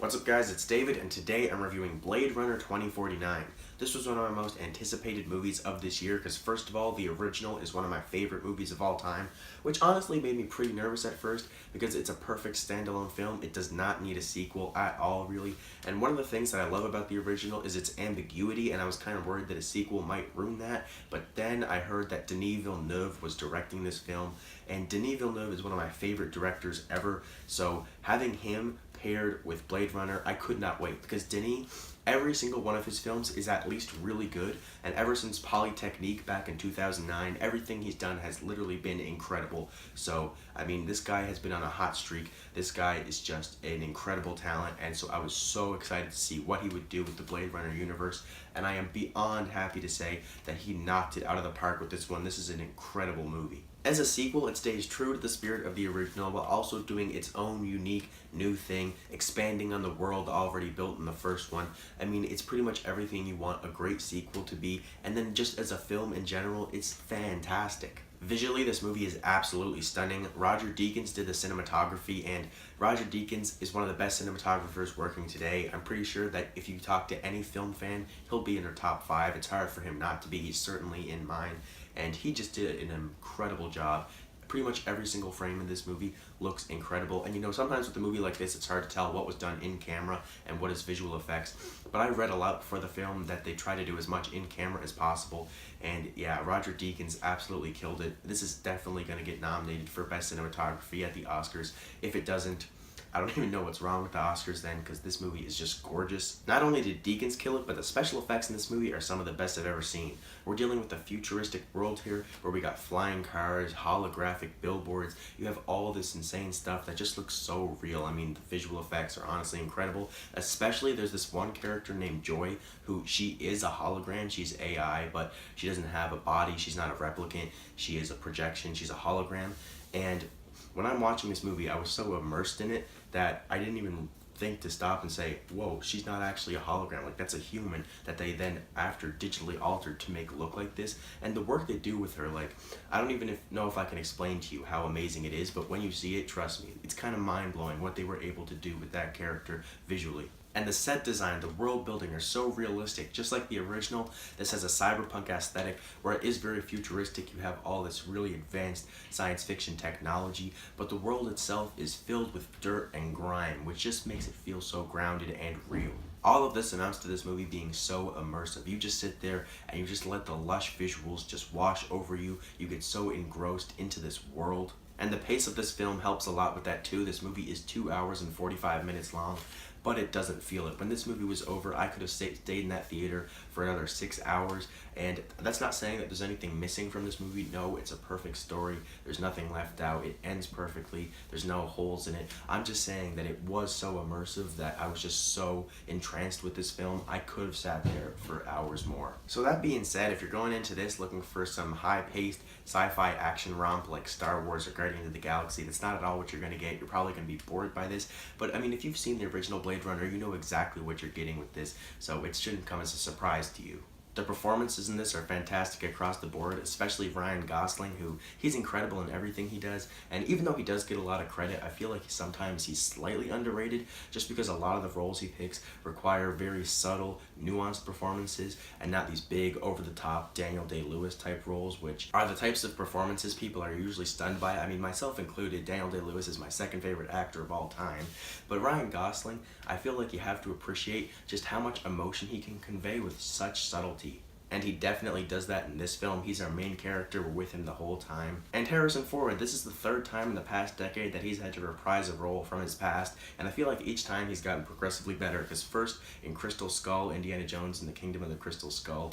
What's up guys, it's David and today I'm reviewing Blade Runner 2049. This was one of my most anticipated movies of this year because first of all, the original is one of my favorite movies of all time, which honestly made me pretty nervous at first because it's a perfect standalone film. It does not need a sequel at all really, and one of the things that I love about the original is its ambiguity, and I was kind of worried that a sequel might ruin that, but then I heard that Denis Villeneuve was directing this film, and Denis Villeneuve is one of my favorite directors ever, so having him paired with Blade Runner, I could not wait because Denis, every single one of his films is at least really good, and ever since Polytechnique back in 2009, everything he's done has literally been incredible. So, I mean, this guy has been on a hot streak. This guy is just an incredible talent, and so I was so excited to see what he would do with the Blade Runner universe, and I am beyond happy to say that he knocked it out of the park with this one. This is an incredible movie. As a sequel, it stays true to the spirit of the original while also doing its own unique new thing, expanding on the world already built in the first one. I mean, it's pretty much everything you want a great sequel to be, and then just as a film in general, it's fantastic. Visually, this movie is absolutely stunning. Roger Deakins did the cinematography, and Roger Deakins is one of the best cinematographers working today. I'm pretty sure that if you talk to any film fan, he'll be in their top 5. It's hard for him not to be. He's certainly in mine, and he just did an incredible job. Pretty much every single frame in this movie looks incredible, and you know, sometimes with a movie like this it's hard to tell what was done in camera and what is visual effects, but I read a lot for the film that they try to do as much in camera as possible, and yeah, Roger Deakins absolutely killed it. This is definitely going to get nominated for Best Cinematography at the Oscars. If it doesn't, I don't even know what's wrong with the Oscars then, because this movie is just gorgeous. Not only did Deakins kill it, but the special effects in this movie are some of the best I've ever seen. We're dealing with a futuristic world here where we got flying cars, holographic billboards. You have all this insane stuff that just looks so real. I mean, the visual effects are honestly incredible. Especially there's this one character named Joy who she is a hologram. She's AI, but she doesn't have a body. She's not a replicant. She is a projection. She's a hologram. And when I'm watching this movie, I was so immersed in it that I didn't even think to stop and say, whoa, she's not actually a hologram. Like, that's a human that they then after digitally altered to make look like this. And the work they do with her, like, I don't even know if I can explain to you how amazing it is, but when you see it, trust me, it's kind of mind-blowing what they were able to do with that character visually. And the set design, the world building are so realistic. Just like the original, this has a cyberpunk aesthetic where it is very futuristic. You have all this really advanced science fiction technology, but the world itself is filled with dirt and grime, which just makes it feel so grounded and real. All of this amounts to this movie being so immersive. You just sit there and you just let the lush visuals just wash over you. You get so engrossed into this world. And the pace of this film helps a lot with that too. This movie is 2 hours and 45 minutes long, but it doesn't feel it. When this movie was over, I could have stayed in that theater for another 6 hours, and that's not saying that there's anything missing from this movie. No, it's a perfect story. There's nothing left out. It ends perfectly. There's no holes in it. I'm just saying that it was so immersive that I was just so entranced with this film, I could have sat there for hours more. So that being said, if you're going into this looking for some high-paced sci-fi action romp like Star Wars or Guardians of the Galaxy, that's not at all what you're going to get. You're probably going to be bored by this, but I mean, if you've seen the original Blade Runner, you know exactly what you're getting with this, so it shouldn't come as a surprise to you. The performances in this are fantastic across the board, especially Ryan Gosling, who he's incredible in everything he does, and even though he does get a lot of credit, I feel like sometimes he's slightly underrated just because a lot of the roles he picks require very subtle, nuanced performances and not these big, over-the-top Daniel Day-Lewis type roles, which are the types of performances people are usually stunned by. I mean, myself included, Daniel Day-Lewis is my second favorite actor of all time, but Ryan Gosling, I feel like you have to appreciate just how much emotion he can convey with such subtlety. And he definitely does that in this film. He's our main character. We're with him the whole time. And Harrison Ford, this is the third time in the past decade that he's had to reprise a role from his past, and I feel like each time he's gotten progressively better, because first in Crystal Skull, Indiana Jones and the Kingdom of the Crystal Skull,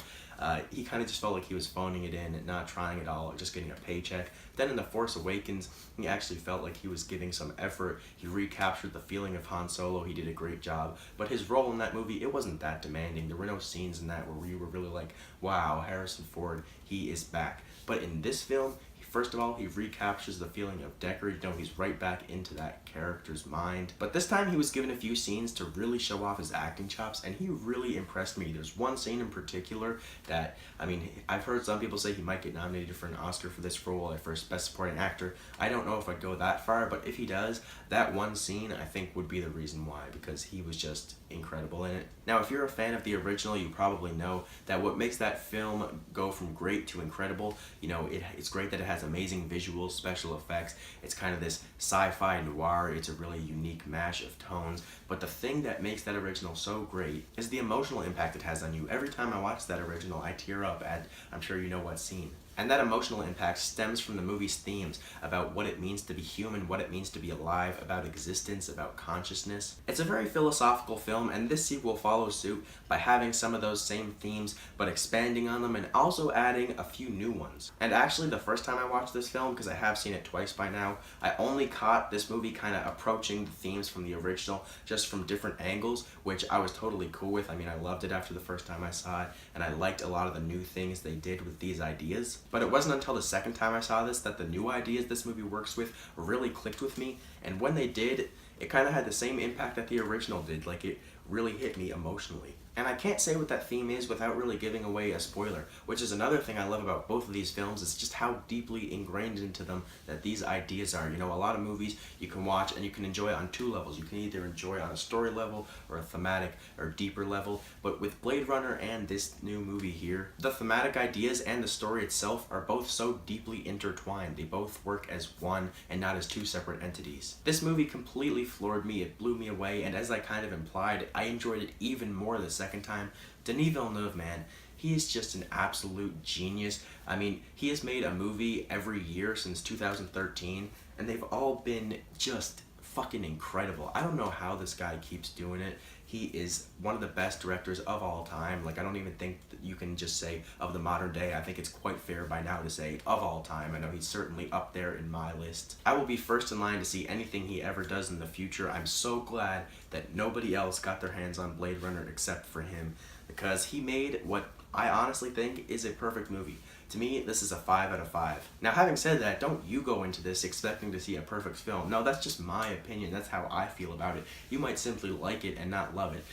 he kind of just felt like he was phoning it in and not trying at all, just getting a paycheck. Then in The Force Awakens, he actually felt like he was giving some effort. He recaptured the feeling of Han Solo. He did a great job. But his role in that movie, it wasn't that demanding. There were no scenes in that where we were really like, wow, Harrison Ford, he is back. But in this film, he First of all, he recaptures the feeling of Deckard. You know, he's right back into that character's mind. But this time he was given a few scenes to really show off his acting chops, and he really impressed me. There's one scene in particular that, I mean, I've heard some people say he might get nominated for an Oscar for this role, like for Best Supporting Actor. I don't know if I'd go that far, but if he does, that one scene I think would be the reason why, because he was just incredible in it. Now, if you're a fan of the original, you probably know that what makes that film go from great to incredible, you know, it's great that it has amazing visuals, special effects. It's kind of this sci-fi noir. It's a really unique mash of tones. But the thing that makes that original so great is the emotional impact it has on you. Every time I watch that original, I tear up at, I'm sure you know what scene. And that emotional impact stems from the movie's themes about what it means to be human, what it means to be alive, about existence, about consciousness. It's a very philosophical film, and this sequel follows suit by having some of those same themes, but expanding on them and also adding a few new ones. And actually, the first time I watched this film, because I have seen it twice by now, I only caught this movie kind of approaching the themes from the original just from different angles, which I was totally cool with. I mean, I loved it after the first time I saw it, and I liked a lot of the new things they did with these ideas. But it wasn't until the second time I saw this that the new ideas this movie works with really clicked with me, and when they did, it kind of had the same impact that the original did. Like, it really hit me emotionally. And I can't say what that theme is without really giving away a spoiler, which is another thing I love about both of these films, is just how deeply ingrained into them that these ideas are. You know, a lot of movies you can watch and you can enjoy on two levels. You can either enjoy on a story level or a thematic or deeper level, but with Blade Runner and this new movie here, the thematic ideas and the story itself are both so deeply intertwined. They both work as one and not as two separate entities. This movie completely floored me, it blew me away, and as I kind of implied, I enjoyed it even more the second time. Denis Villeneuve, man, he is just an absolute genius. I mean, he has made a movie every year since 2013, and they've all been just fucking incredible. I don't know how this guy keeps doing it. He is one of the best directors of all time. Like, I don't even think that you can just say of the modern day. I think it's quite fair by now to say of all time. I know he's certainly up there in my list. I will be first in line to see anything he ever does in the future. I'm so glad that nobody else got their hands on Blade Runner except for him, because he made what I honestly think is a perfect movie. To me, this is a 5 out of 5. Now, having said that, don't you go into this expecting to see a perfect film. No, that's just my opinion. That's how I feel about it. You might simply like it and not love it.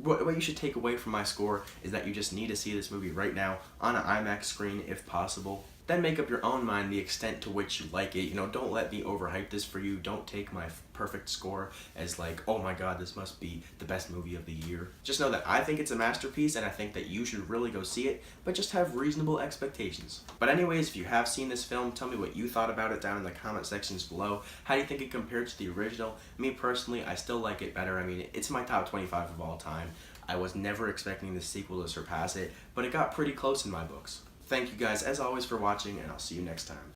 What you should take away from my score is that you just need to see this movie right now on an IMAX screen if possible. Then make up your own mind the extent to which you like it. You know, don't let me overhype this for you. Don't take my perfect score as like, oh my god, this must be the best movie of the year. Just know that I think it's a masterpiece, and I think that you should really go see it, but just have reasonable expectations. But anyways, if you have seen this film, tell me what you thought about it down in the comment sections below. How do you think it compared to the original? Me personally, I still like it better. I mean, it's my top 25 of all time. I was never expecting the sequel to surpass it, but it got pretty close in my books. Thank you guys as always for watching, and I'll see you next time.